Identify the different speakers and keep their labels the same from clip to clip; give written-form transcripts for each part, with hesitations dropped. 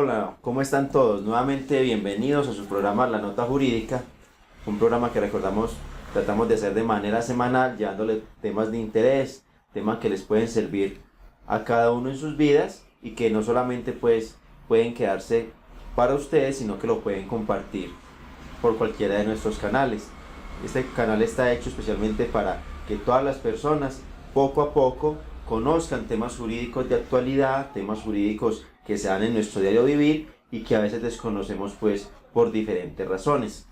Speaker 1: Hola, ¿cómo están todos? Nuevamente bienvenidos a su programa La Nota Jurídica, un programa que tratamos de hacer de manera semanal, llevándole temas de interés, temas que les pueden servir a cada uno en sus vidas y que no solamente pues pueden quedarse para ustedes, sino que lo pueden compartir por cualquiera de nuestros canales. Este canal está hecho especialmente para que todas las personas poco a poco conozcan temas jurídicos de actualidad, temas jurídicos que se dan en nuestro diario vivir y que a veces desconocemos pues por diferentes razones.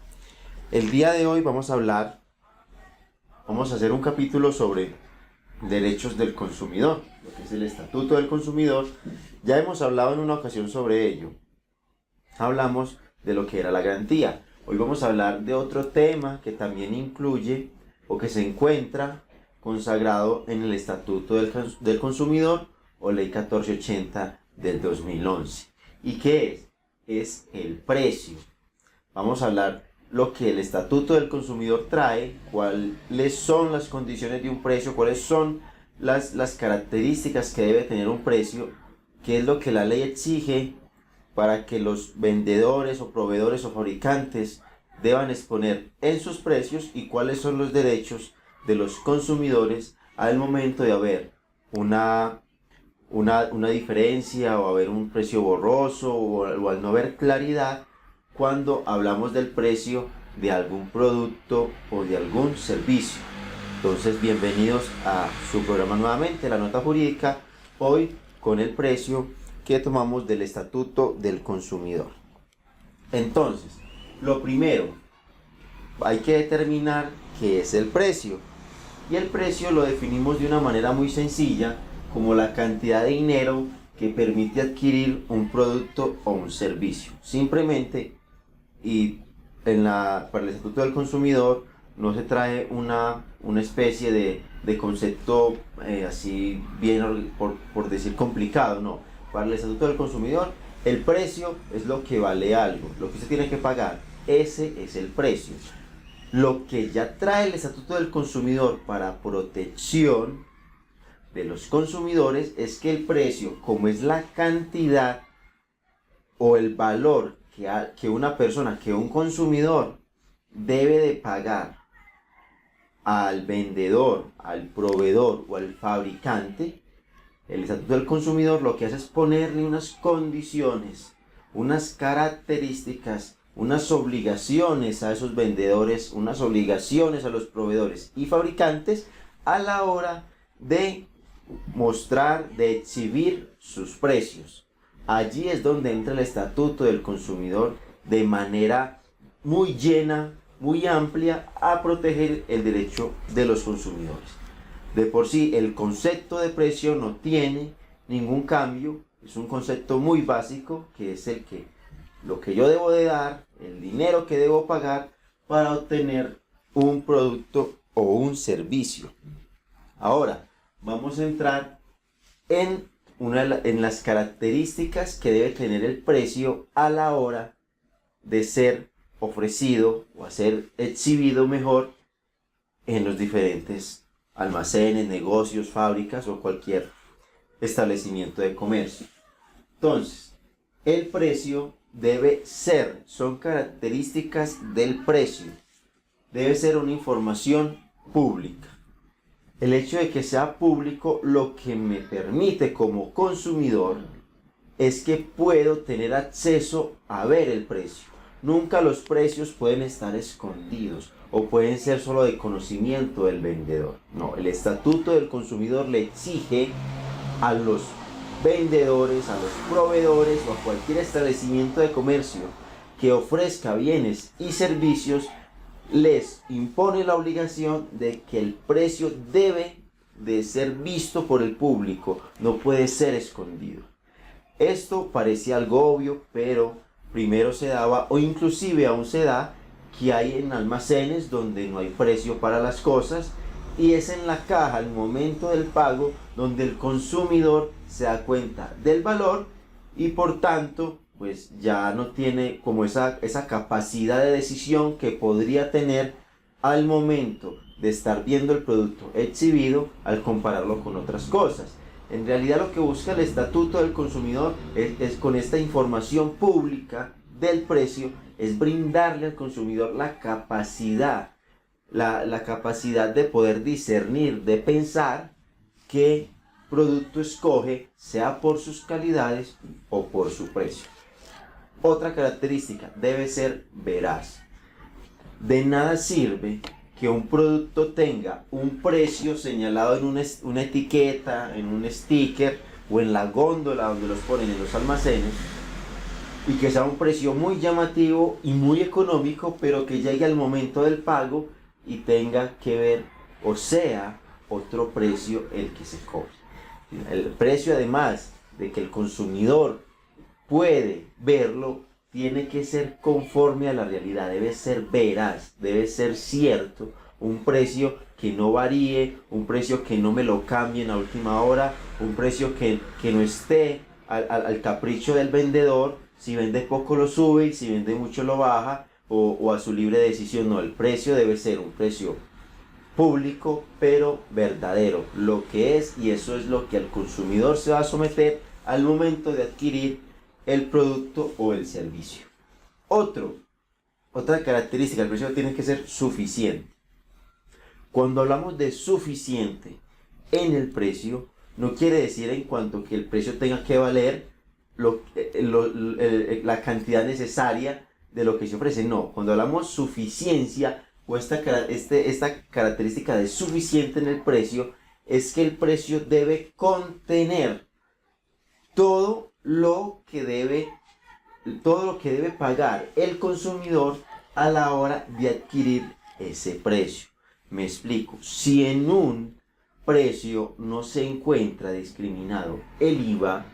Speaker 1: El día de hoy vamos a hacer un capítulo sobre derechos del consumidor, lo que es el Estatuto del Consumidor. Ya hemos hablado en una ocasión sobre ello. Hablamos de lo que era la garantía. Hoy vamos a hablar de otro tema que también incluye o que se encuentra consagrado en el Estatuto del Consumidor o Ley 1480 del 2011. ¿Y qué es? Es el precio. Vamos a hablar lo que el Estatuto del Consumidor trae, cuáles son las condiciones de un precio, cuáles son las características que debe tener un precio, qué es lo que la ley exige para que los vendedores o proveedores o fabricantes deban exponer en sus precios y cuáles son los derechos de los consumidores al momento de haber una diferencia o haber un precio borroso o al no haber claridad cuando hablamos del precio de algún producto o de algún servicio. Entonces, bienvenidos a su programa nuevamente, La Nota Jurídica, hoy con el precio que tomamos del Estatuto del Consumidor. Entonces, lo primero, hay que determinar qué es el precio. Y el precio lo definimos de una manera muy sencilla, como la cantidad de dinero que permite adquirir un producto o un servicio. Simplemente, y para el Estatuto del Consumidor no se trae una especie de concepto así bien, por decir complicado, no. Para el Estatuto del Consumidor, el precio es lo que vale algo, lo que usted tiene que pagar, ese es el precio. Lo que ya trae el Estatuto del Consumidor para protección de los consumidores es que el precio, como es la cantidad o el valor que una persona, que un consumidor debe de pagar al vendedor, al proveedor o al fabricante, el Estatuto del Consumidor lo que hace es ponerle unas condiciones, unas características, unas obligaciones a esos vendedores, unas obligaciones a los proveedores y fabricantes a la hora de mostrar, de exhibir sus precios. Allí es donde entra el Estatuto del Consumidor de manera muy llena, muy amplia, a proteger el derecho de los consumidores. De por sí, el concepto de precio no tiene ningún cambio, es un concepto muy básico, que es lo que yo debo de dar, el dinero que debo pagar para obtener un producto o un servicio. Ahora, vamos a entrar en las características que debe tener el precio a la hora de ser ofrecido o a ser exhibido mejor en los diferentes almacenes, negocios, fábricas o cualquier establecimiento de comercio. Entonces, el precio son características del precio, debe ser una información pública. El hecho de que sea público lo que me permite como consumidor es que puedo tener acceso a ver el precio. Nunca los precios pueden estar escondidos o pueden ser solo de conocimiento del vendedor. No, el Estatuto del Consumidor le exige a los vendedores, a los proveedores o a cualquier establecimiento de comercio que ofrezca bienes y servicios, les impone la obligación de que el precio debe de ser visto por el público, no puede ser escondido. Esto parecía algo obvio, pero primero se daba, o inclusive aún se da, que hay en almacenes donde no hay precio para las cosas y es en la caja, al momento del pago, donde el consumidor se da cuenta del valor y por tanto pues ya no tiene como esa capacidad de decisión que podría tener al momento de estar viendo el producto exhibido al compararlo con otras cosas. En realidad lo que busca el Estatuto del Consumidor es con esta información pública del precio, es brindarle al consumidor la capacidad, la capacidad de poder discernir, de pensar qué producto escoge, sea por sus calidades o por su precio. Otra característica, debe ser veraz. De nada sirve que un producto tenga un precio señalado en una etiqueta, en un sticker o en la góndola donde los ponen en los almacenes, y que sea un precio muy llamativo y muy económico, pero que llegue al momento del pago y tenga que ver, o sea, otro precio el que se cobre. El precio, además de que el consumidor puede verlo, tiene que ser conforme a la realidad, debe ser veraz, debe ser cierto, un precio que no varíe, un precio que no me lo cambien a última hora, un precio que no esté al capricho del vendedor. Si vende poco lo sube y si vende mucho lo baja, o a su libre decisión. No, el precio debe ser un precio público pero verdadero, lo que es, y eso es lo que al consumidor se va a someter al momento de adquirir el producto o el servicio. Otra característica, el precio tiene que ser suficiente. Cuando hablamos de suficiente en el precio, no quiere decir en cuanto que el precio tenga que valer la cantidad necesaria de lo que se ofrece. No, cuando hablamos suficiencia o esta característica de suficiente en el precio, es que el precio debe contener todo lo que debe pagar el consumidor a la hora de adquirir ese precio. Me explico. Si en un precio no se encuentra discriminado el IVA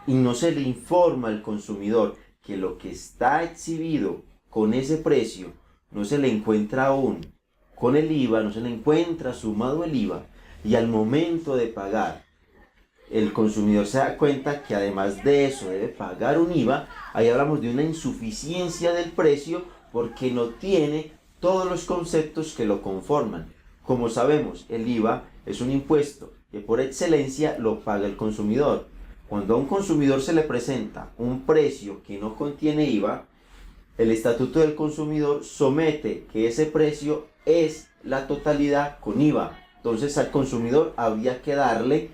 Speaker 1: y no se le informa al consumidor que lo que está exhibido con ese precio no se le encuentra aún con el IVA, no se le encuentra sumado el IVA, y al momento de pagar el consumidor se da cuenta que además de eso debe pagar un IVA, ahí hablamos de una insuficiencia del precio porque no tiene todos los conceptos que lo conforman. Como sabemos, el IVA es un impuesto que por excelencia lo paga el consumidor. Cuando a un consumidor se le presenta un precio que no contiene IVA, el Estatuto del Consumidor somete que ese precio es la totalidad con IVA. Entonces al consumidor habría que darle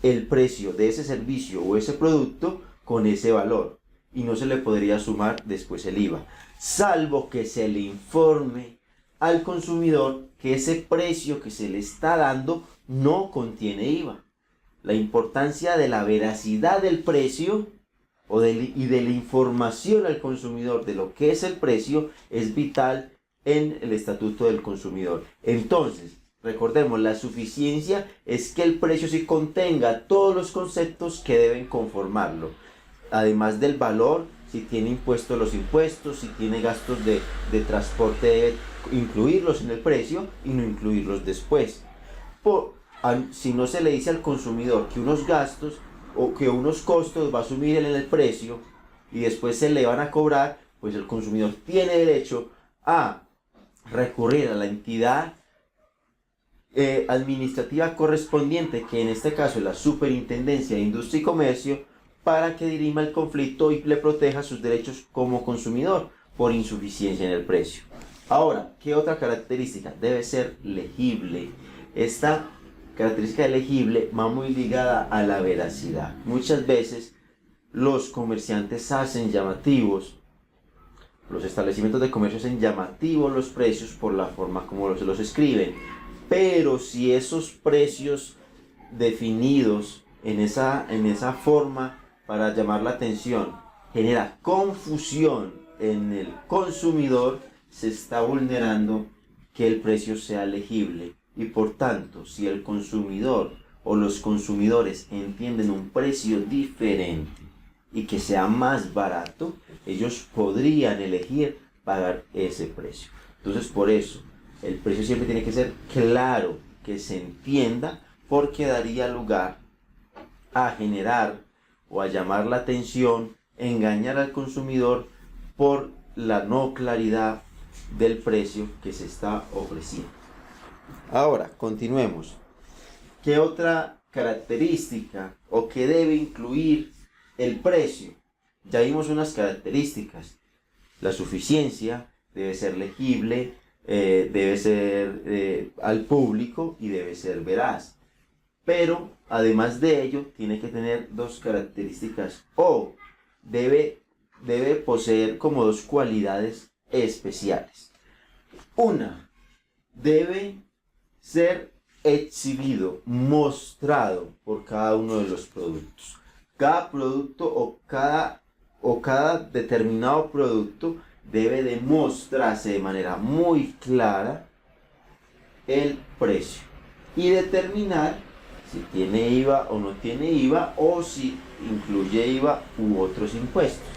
Speaker 1: el precio de ese servicio o ese producto con ese valor, y no se le podría sumar después el IVA, salvo que se le informe al consumidor que ese precio que se le está dando no contiene IVA. La importancia de la veracidad del precio y de la información al consumidor de lo que es el precio es vital en el Estatuto del Consumidor. Entonces, recordemos, la suficiencia es que el precio sí contenga todos los conceptos que deben conformarlo. Además del valor, si tiene impuestos, los impuestos, si tiene gastos de transporte, debe incluirlos en el precio y no incluirlos después. Si no se le dice al consumidor que unos gastos o que unos costos va a asumir en el precio y después se le van a cobrar, pues el consumidor tiene derecho a recurrir a la entidad administrativa correspondiente, que en este caso es la Superintendencia de Industria y Comercio, para que dirima el conflicto y le proteja sus derechos como consumidor por insuficiencia en el precio. Ahora, ¿qué otra característica? Debe ser legible. Esta característica legible va muy ligada a la veracidad. Muchas veces los comerciantes hacen llamativos, los establecimientos de comercio hacen llamativos los precios por la forma como se los escriben, pero si esos precios definidos en esa forma para llamar la atención genera confusión en el consumidor, se está vulnerando que el precio sea legible. Y por tanto, si el consumidor o los consumidores entienden un precio diferente y que sea más barato, ellos podrían elegir pagar ese precio. Entonces, por eso, el precio siempre tiene que ser claro, que se entienda, porque daría lugar a generar o a llamar la atención, engañar al consumidor por la no claridad del precio que se está ofreciendo. Ahora, continuemos. ¿Qué otra característica o qué debe incluir el precio? Ya vimos unas características. La suficiencia, debe ser legible, debe ser al público y debe ser veraz. Pero además de ello, tiene que tener dos características o debe poseer como dos cualidades especiales. Una, debe ser exhibido, mostrado por cada uno de los productos. Cada producto o cada determinado producto debe demostrarse de manera muy clara el precio y determinar si tiene IVA o no tiene IVA, o si incluye IVA u otros impuestos.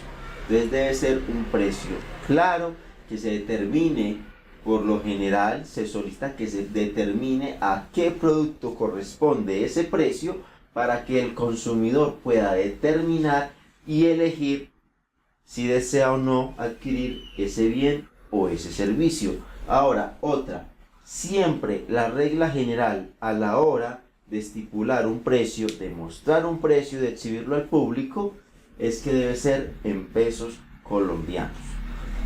Speaker 1: Entonces debe ser un precio claro, que se determine. Por lo general se solicita que se determine a qué producto corresponde ese precio para que el consumidor pueda determinar y elegir si desea o no adquirir ese bien o ese servicio. Ahora, otra, siempre la regla general a la hora de estipular un precio, de mostrar un precio, de exhibirlo al público, es que debe ser en pesos colombianos.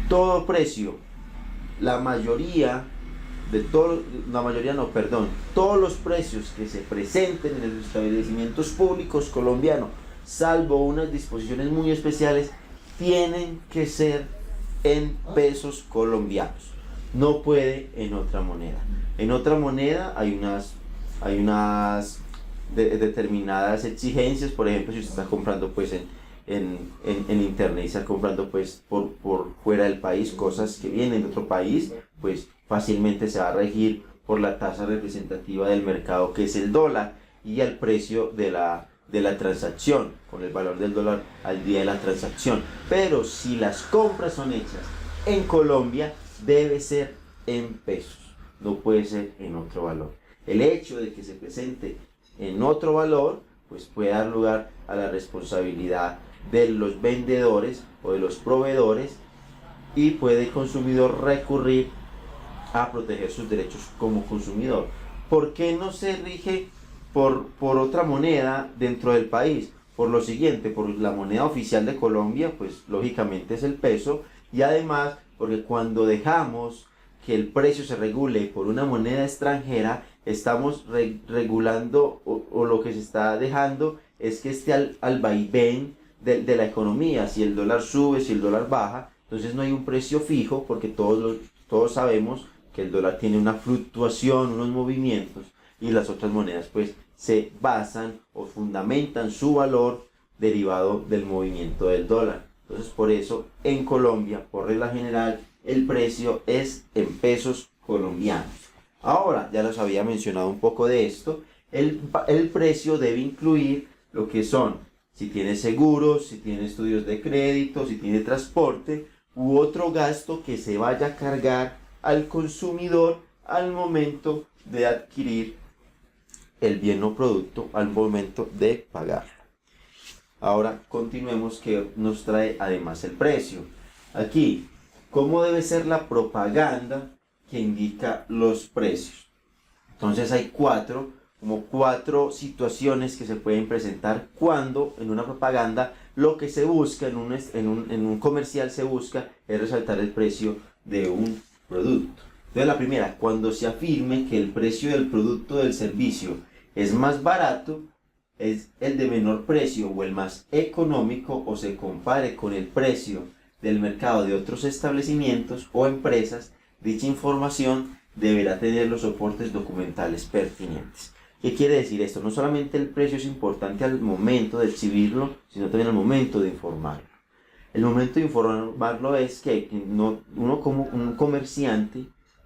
Speaker 1: Todo precio, todos los precios que se presenten en los establecimientos públicos colombianos, salvo unas disposiciones muy especiales, tienen que ser en pesos colombianos. No puede en otra moneda. En otra moneda hay unas determinadas exigencias. Por ejemplo, si usted está comprando pues en internet y está comprando pues por fuera del país, cosas que vienen de otro país, pues fácilmente se va a regir por la tasa representativa del mercado, que es el dólar, y al precio de la transacción, con el valor del dólar al día de la transacción. Pero si las compras son hechas en Colombia, debe ser en pesos, no puede ser en otro valor. El hecho de que se presente en otro valor pues puede dar lugar a la responsabilidad de los vendedores o de los proveedores, y puede el consumidor recurrir a proteger sus derechos como consumidor. ¿Por qué no se rige por otra moneda dentro del país? Por lo siguiente: por la moneda oficial de Colombia, pues lógicamente es el peso, y además porque cuando dejamos que el precio se regule por una moneda extranjera, estamos regulando, o lo que se está dejando es que esté al vaivén de la economía. Si el dólar sube, si el dólar baja, entonces no hay un precio fijo, porque todos sabemos que el dólar tiene una fluctuación, unos movimientos, y las otras monedas pues se basan o fundamentan su valor derivado del movimiento del dólar. Entonces, por eso en Colombia, por regla general, el precio es en pesos colombianos. Ahora, ya les había mencionado un poco de esto, el precio debe incluir lo que son, si tiene seguros, si tiene estudios de crédito, si tiene transporte u otro gasto que se vaya a cargar al consumidor al momento de adquirir el bien o producto, al momento de pagar. Ahora continuemos, que nos trae además el precio. Aquí, ¿cómo debe ser la propaganda que indica los precios? Entonces hay cuatro situaciones que se pueden presentar cuando en una propaganda lo que se busca en un comercial se busca es resaltar el precio de un producto. Entonces, la primera, cuando se afirme que el precio del producto o del servicio es más barato, es el de menor precio o el más económico, o se compare con el precio del mercado de otros establecimientos o empresas, dicha información deberá tener los soportes documentales pertinentes. ¿Qué quiere decir esto? No solamente el precio es importante al momento de exhibirlo, sino también al momento de informarlo. El momento de informarlo es que uno como un comerciante,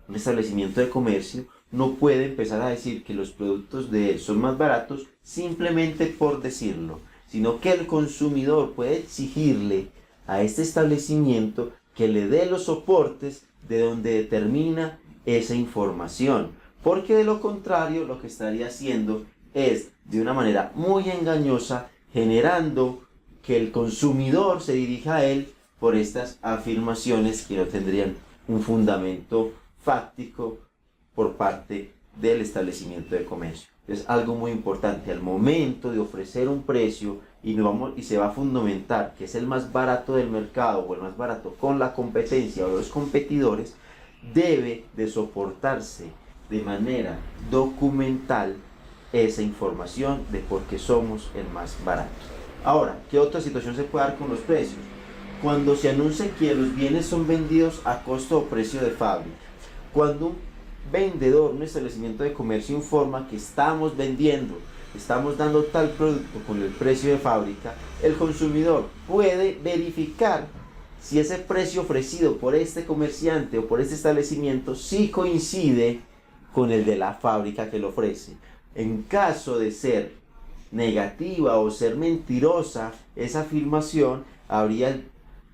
Speaker 1: un establecimiento de comercio, no puede empezar a decir que los productos de él son más baratos simplemente por decirlo, sino que el consumidor puede exigirle a este establecimiento que le dé los soportes de donde determina esa información, porque de lo contrario lo que estaría haciendo es, de una manera muy engañosa, generando que el consumidor se dirija a él por estas afirmaciones que no tendrían un fundamento fáctico por parte del establecimiento de comercio. Es algo muy importante. Al momento de ofrecer un precio y se va a fundamentar que es el más barato del mercado o el más barato con la competencia o los competidores, debe de soportarse de manera documental esa información de por qué somos el más barato. Ahora, ¿qué otra situación se puede dar con los precios? Cuando se anuncia que los bienes son vendidos a costo o precio de fábrica. Cuando un vendedor, un establecimiento de comercio informa que estamos dando tal producto con el precio de fábrica, el consumidor puede verificar si ese precio ofrecido por este comerciante o por este establecimiento sí coincide con el de la fábrica que lo ofrece. En caso de ser negativa o ser mentirosa esa afirmación, habría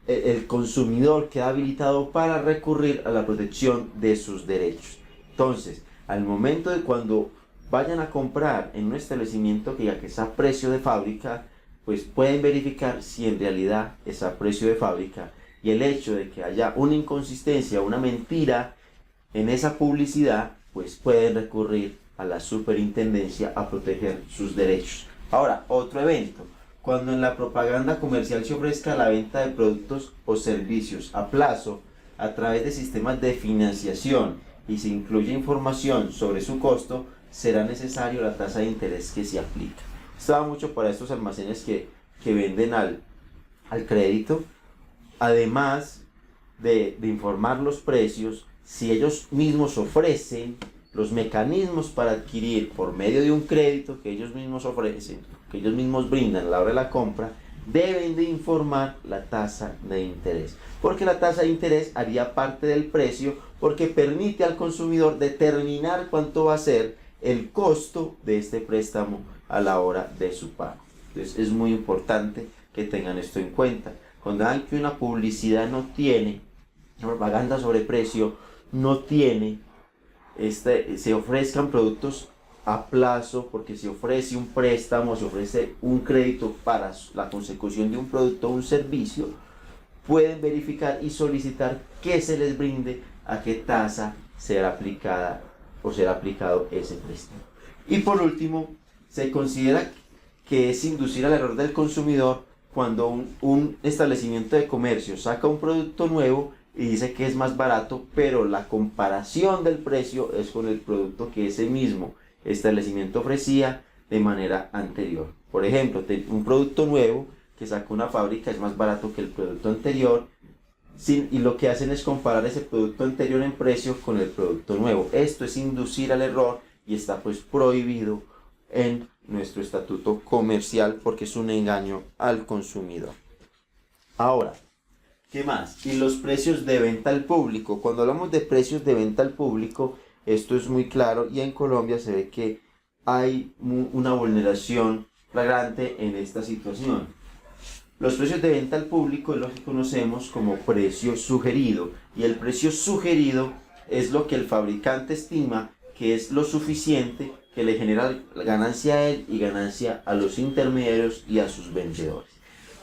Speaker 1: el consumidor queda habilitado para recurrir a la protección de sus derechos. Entonces, al momento de cuando vayan a comprar en un establecimiento que ya que es a precio de fábrica, pues pueden verificar si en realidad es a precio de fábrica, y el hecho de que haya una inconsistencia, una mentira en esa publicidad, pues pueden recurrir a la superintendencia a proteger sus derechos. Ahora, otro evento. Cuando en la propaganda comercial se ofrezca la venta de productos o servicios a plazo a través de sistemas de financiación y se incluye información sobre su costo, será necesario la tasa de interés que se aplica. Esto va mucho para estos almacenes que venden al crédito. Además de informar los precios, si ellos mismos ofrecen los mecanismos para adquirir por medio de un crédito que ellos mismos ofrecen, que ellos mismos brindan a la hora de la compra, deben de informar la tasa de interés, porque la tasa de interés haría parte del precio, porque permite al consumidor determinar cuánto va a ser el costo de este préstamo a la hora de su pago. Entonces es muy importante que tengan esto en cuenta. Cuando hay que una publicidad no tiene, una propaganda sobre precio no tiene, se ofrezcan productos a plazo, porque se ofrece un préstamo, se ofrece un crédito para la consecución de un producto o un servicio, pueden verificar y solicitar que se les brinde a qué tasa será aplicada o será aplicado ese préstamo. Y por último, se considera que es inducir al error del consumidor cuando un establecimiento de comercio saca un producto nuevo y dice que es más barato, pero la comparación del precio es con el producto que ese mismo establecimiento ofrecía de manera anterior. Por ejemplo, un producto nuevo que saca una fábrica es más barato que el producto anterior, y lo que hacen es comparar ese producto anterior en precio con el producto nuevo. Esto es inducir al error y está pues prohibido en nuestro estatuto comercial porque es un engaño al consumidor. Ahora, ¿qué más? Y los precios de venta al público. Cuando hablamos de precios de venta al público, esto es muy claro y en Colombia se ve que hay una vulneración flagrante en esta situación. Los precios de venta al público es lo que conocemos como precio sugerido, y el precio sugerido es lo que el fabricante estima que es lo suficiente que le genera ganancia a él y ganancia a los intermediarios y a sus vendedores.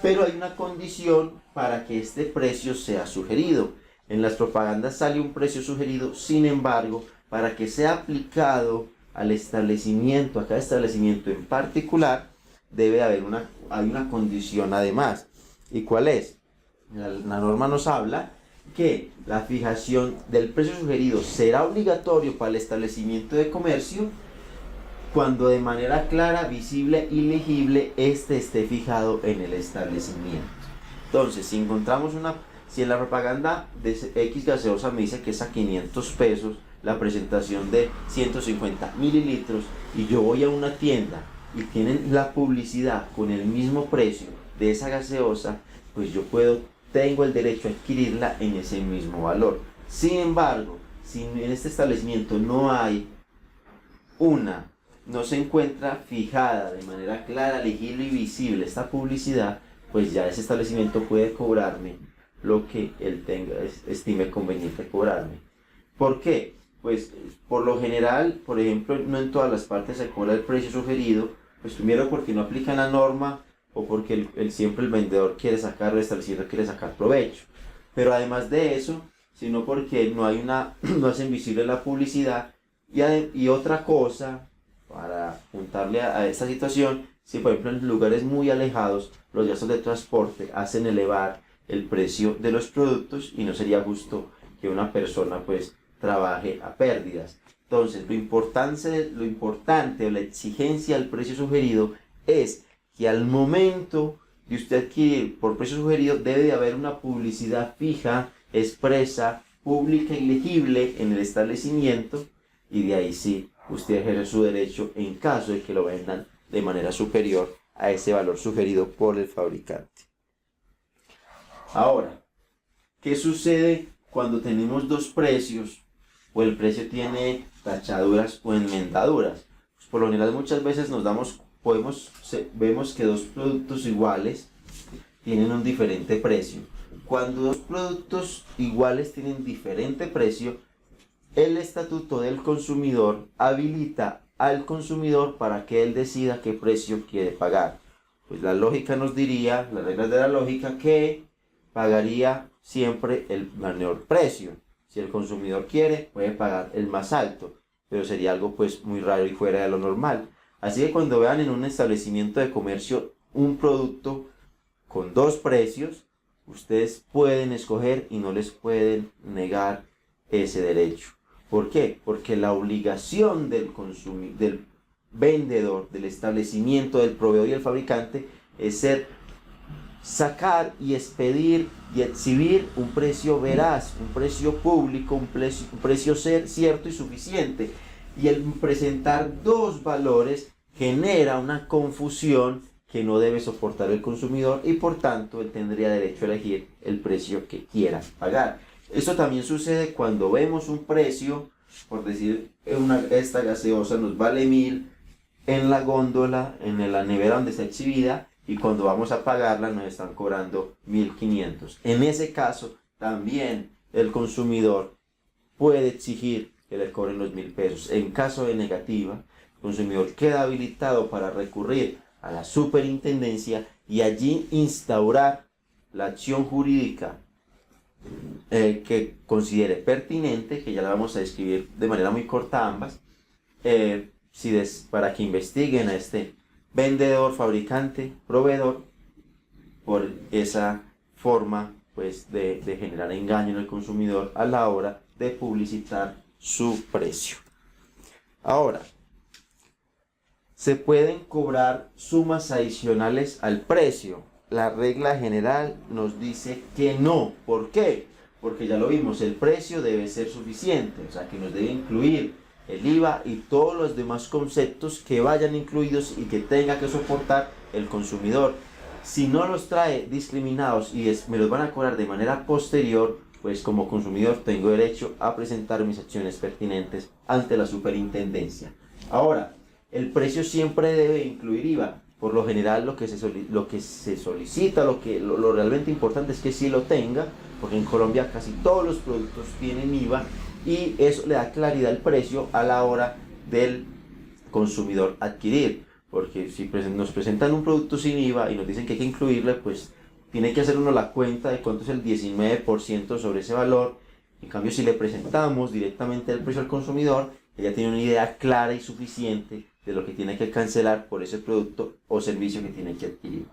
Speaker 1: Pero hay una condición para que este precio sea sugerido. En las propagandas sale un precio sugerido, sin embargo, para que sea aplicado al establecimiento, a cada establecimiento en particular, debe haber hay una condición además. ¿Y cuál es? La norma nos habla que la fijación del precio sugerido será obligatorio para el establecimiento de comercio cuando de manera clara, visible y legible esté fijado en el establecimiento. Entonces, si en la propaganda de X gaseosa me dice que es a 500 pesos la presentación de 150 mililitros y yo voy a una tienda y tienen la publicidad con el mismo precio de esa gaseosa, pues yo tengo el derecho a adquirirla en ese mismo valor. Sin embargo, si en este establecimiento no se encuentra fijada de manera clara, legible y visible esta publicidad, pues ya ese establecimiento puede cobrarme lo que él estime conveniente cobrarme. ¿Por qué? Pues por lo general, por ejemplo, no en todas las partes se cobra el precio sugerido, pues primero porque no aplican la norma o porque siempre el vendedor quiere sacar, el establecimiento quiere sacar provecho. Pero además de eso, sino porque no hacen visible la publicidad y otra cosa, para apuntarle a esta situación, si por ejemplo en lugares muy alejados los gastos de transporte hacen elevar el precio de los productos y no sería justo que una persona pues trabaje a pérdidas. Entonces lo importante o la exigencia del precio sugerido es que al momento de usted adquirir por precio sugerido debe de haber una publicidad fija, expresa, pública y legible en el establecimiento, y de ahí sí usted ejerce su derecho en caso de que lo vendan de manera superior a ese valor sugerido por el fabricante. Ahora, ¿qué sucede cuando tenemos dos precios o el precio tiene tachaduras o enmendaduras? Pues por lo general muchas veces vemos que dos productos iguales tienen un diferente precio. Cuando dos productos iguales tienen diferente precio, el estatuto del consumidor habilita al consumidor para que él decida qué precio quiere pagar. Pues la lógica nos diría, las reglas de la lógica, que pagaría siempre el menor precio. Si el consumidor quiere, puede pagar el más alto, pero sería algo pues muy raro y fuera de lo normal. Así que cuando vean en un establecimiento de comercio un producto con dos precios, ustedes pueden escoger y no les pueden negar ese derecho. ¿Por qué? Porque la obligación del vendedor, del establecimiento, del proveedor y el fabricante es sacar y expedir y exhibir un precio veraz, un precio público, un precio cierto y suficiente. Y el presentar dos valores genera una confusión que no debe soportar el consumidor y por tanto él tendría derecho a elegir el precio que quiera pagar. Esto también sucede cuando vemos un precio, por decir, esta gaseosa nos vale 1.000 en la góndola, en la nevera donde está exhibida, y cuando vamos a pagarla nos están cobrando 1.500. En ese caso también el consumidor puede exigir que le cobren los 1.000 pesos. En caso de negativa, el consumidor queda habilitado para recurrir a la superintendencia y allí instaurar la acción jurídica que considere pertinente, que ya la vamos a describir de manera muy corta ambas, para que investiguen a este vendedor, fabricante, proveedor por esa forma pues de generar engaño en el consumidor a la hora de publicitar su precio. Ahora, se pueden cobrar sumas adicionales al precio. La regla general nos dice que no. ¿Por qué? Porque ya lo vimos, el precio debe ser suficiente, o sea que nos debe incluir el IVA y todos los demás conceptos que vayan incluidos y que tenga que soportar el consumidor. Si no los trae discriminados y me los van a cobrar de manera posterior, pues como consumidor tengo derecho a presentar mis acciones pertinentes ante la superintendencia. Ahora, el precio siempre debe incluir IVA. Por lo general lo que se solicita, lo realmente importante es que sí lo tenga, porque en Colombia casi todos los productos tienen IVA y eso le da claridad al precio a la hora del consumidor adquirir. Porque si nos presentan un producto sin IVA y nos dicen que hay que incluirle, pues tiene que hacer uno la cuenta de cuánto es el 19% sobre ese valor. En cambio, si le presentamos directamente el precio al consumidor, ella tiene una idea clara y suficiente de lo que tiene que cancelar por ese producto o servicio que tiene que adquirir.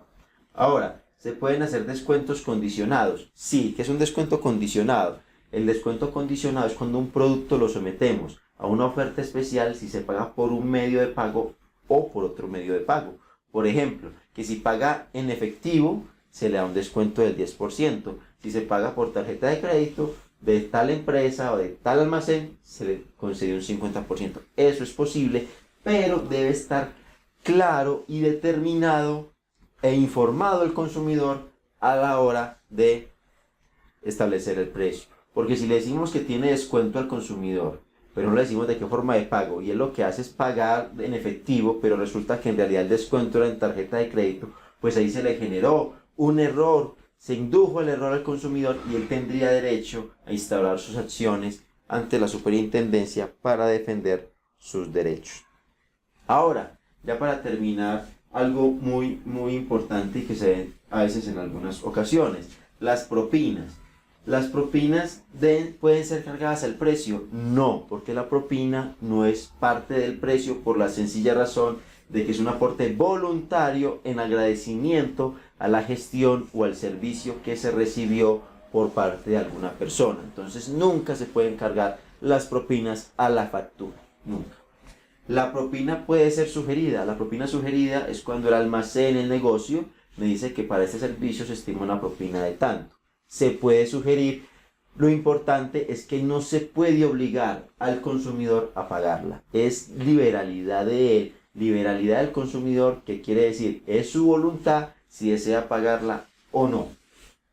Speaker 1: Ahora, ¿se pueden hacer descuentos condicionados? Sí, ¿qué es un descuento condicionado? El descuento condicionado es cuando un producto lo sometemos a una oferta especial si se paga por un medio de pago o por otro medio de pago. Por ejemplo, que si paga en efectivo, se le da un descuento del 10%. Si se paga por tarjeta de crédito de tal empresa o de tal almacén, se le concede un 50%. Eso es posible, pero debe estar claro y determinado e informado el consumidor a la hora de establecer el precio. Porque si le decimos que tiene descuento al consumidor, pero no le decimos de qué forma de pago, y él lo que hace es pagar en efectivo, pero resulta que en realidad el descuento era en tarjeta de crédito, pues ahí se le generó un error, se indujo el error al consumidor y él tendría derecho a instaurar sus acciones ante la superintendencia para defender sus derechos. Ahora, ya para terminar, algo muy importante y que se ve a veces en algunas ocasiones, las propinas. ¿Las propinas pueden ser cargadas al precio? No, porque la propina no es parte del precio por la sencilla razón de que es un aporte voluntario en agradecimiento a la gestión o al servicio que se recibió por parte de alguna persona. Entonces nunca se pueden cargar las propinas a la factura, nunca. La propina puede ser sugerida. La propina sugerida es cuando el almacén, el negocio, me dice que para este servicio se estima una propina de tanto. Se puede sugerir. Lo importante es que no se puede obligar al consumidor a pagarla. Es liberalidad de él, liberalidad del consumidor, que quiere decir, es su voluntad si desea pagarla o no.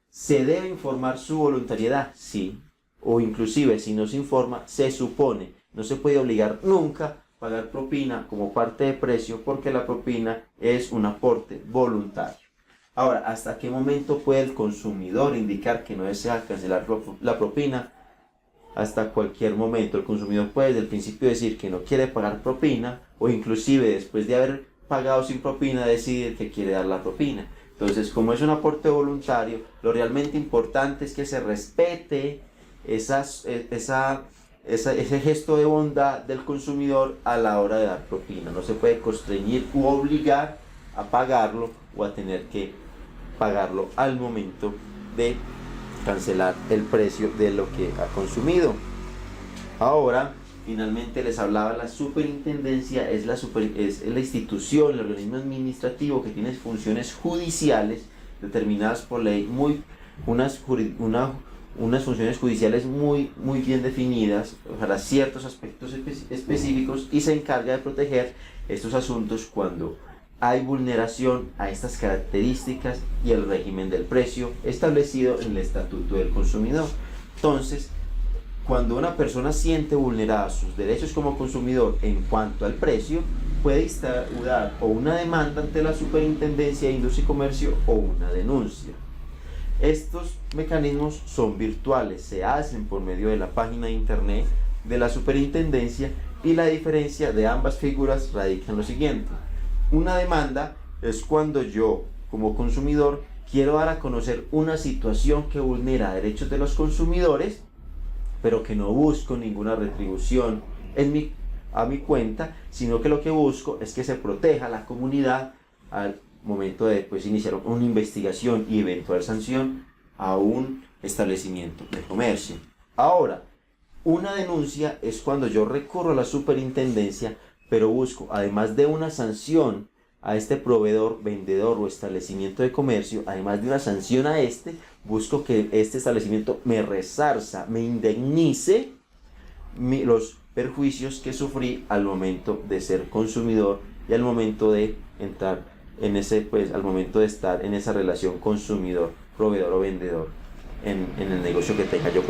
Speaker 1: ¿Se debe informar su voluntariedad? Sí. O inclusive si no se informa, se supone. No se puede obligar nunca a pagar propina como parte de precio porque la propina es un aporte voluntario. Ahora, ¿hasta qué momento puede el consumidor indicar que no desea cancelar la propina? Hasta cualquier momento. El consumidor puede desde el principio decir que no quiere pagar propina o inclusive después de haber pagado sin propina decidir que quiere dar la propina. Entonces, como es un aporte voluntario, lo realmente importante es que se respete ese gesto de bondad del consumidor a la hora de dar propina. No se puede constreñir u obligar a pagarlo o a tener que pagarlo al momento de cancelar el precio de lo que ha consumido. Ahora, finalmente les hablaba, la superintendencia es la institución, el organismo administrativo que tiene funciones judiciales determinadas por ley, unas funciones judiciales muy bien definidas para ciertos aspectos específicos, y se encarga de proteger estos asuntos cuando hay vulneración a estas características y el régimen del precio establecido en el Estatuto del Consumidor. Entonces, cuando una persona siente vulnerados sus derechos como consumidor en cuanto al precio, puede instaurar o una demanda ante la Superintendencia de Industria y Comercio o una denuncia. Estos mecanismos son virtuales, se hacen por medio de la página de internet de la Superintendencia, y la diferencia de ambas figuras radica en lo siguiente. Una demanda es cuando yo, como consumidor, quiero dar a conocer una situación que vulnera derechos de los consumidores, pero que no busco ninguna retribución a mi cuenta, sino que lo que busco es que se proteja a la comunidad al momento de iniciar una investigación y eventual sanción a un establecimiento de comercio. Ahora, una denuncia es cuando yo recurro a la superintendencia, pero busco, además de una sanción a este proveedor, vendedor o establecimiento de comercio, además de una sanción a busco que este establecimiento me resarza, me indemnice los perjuicios que sufrí al momento de ser consumidor y al momento de entrar al momento de estar en esa relación consumidor, proveedor o vendedor en el negocio que tenga yo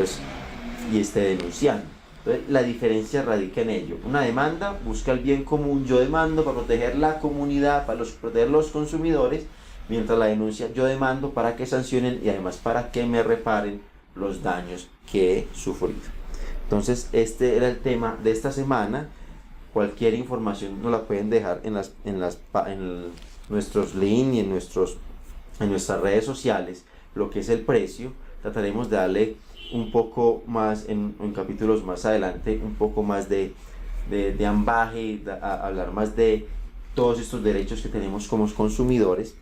Speaker 1: y esté denunciando. Entonces, la diferencia radica en ello. Una demanda busca el bien común, yo demando para proteger la comunidad, para proteger los consumidores, mientras la denuncia yo demando para que sancionen y además para que me reparen los daños que he sufrido. Entonces, este era el tema de esta semana. Cualquier información nos la pueden dejar en nuestros links y en nuestras redes sociales, lo que es el precio. Trataremos de darle un poco más en capítulos más adelante, un poco más de ambaje, hablar más de todos estos derechos que tenemos como consumidores.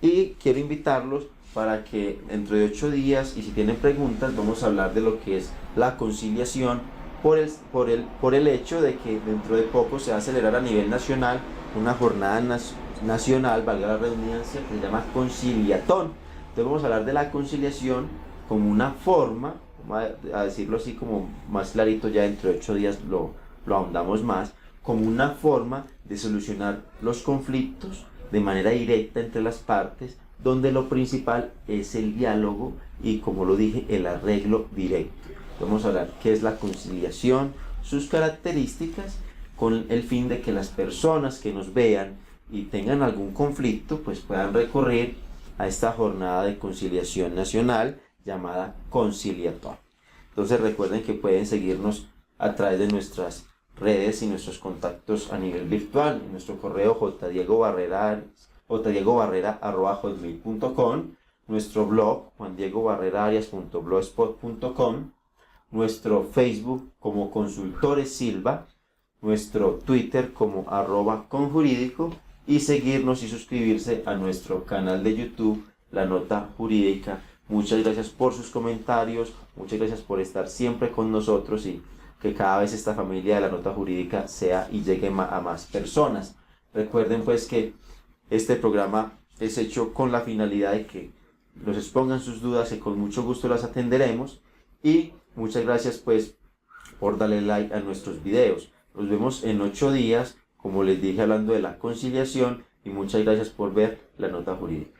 Speaker 1: Y quiero invitarlos para que dentro de 8 días, y si tienen preguntas, vamos a hablar de lo que es la conciliación, por el hecho de que dentro de poco se va a celebrar a nivel nacional una jornada nacional, valga la redundancia, que se llama conciliatón. Entonces vamos a hablar de la conciliación como una forma, a decirlo así como más clarito, ya dentro de 8 días lo ahondamos más, como una forma de solucionar los conflictos de manera directa entre las partes, donde lo principal es el diálogo y, como lo dije, el arreglo directo. Vamos a hablar qué es la conciliación, sus características, con el fin de que las personas que nos vean y tengan algún conflicto pues puedan recurrir a esta jornada de conciliación nacional llamada conciliatón. Entonces recuerden que pueden seguirnos a través de nuestras redes y nuestros contactos a nivel virtual, en nuestro correo jdiegobarrera@hotmail.com, nuestro blog juandiegobarreraarias.blogspot.com, nuestro Facebook como Consultores Silva, nuestro Twitter como @conjurídico y seguirnos y suscribirse a nuestro canal de YouTube La Nota Jurídica. Muchas gracias por sus comentarios, muchas gracias por estar siempre con nosotros y que cada vez esta familia de La Nota Jurídica sea y llegue a más personas. Recuerden pues que este programa es hecho con la finalidad de que nos expongan sus dudas, que con mucho gusto las atenderemos, y muchas gracias pues por darle like a nuestros videos. Nos vemos en 8 días, como les dije, hablando de la conciliación, y muchas gracias por ver La Nota Jurídica.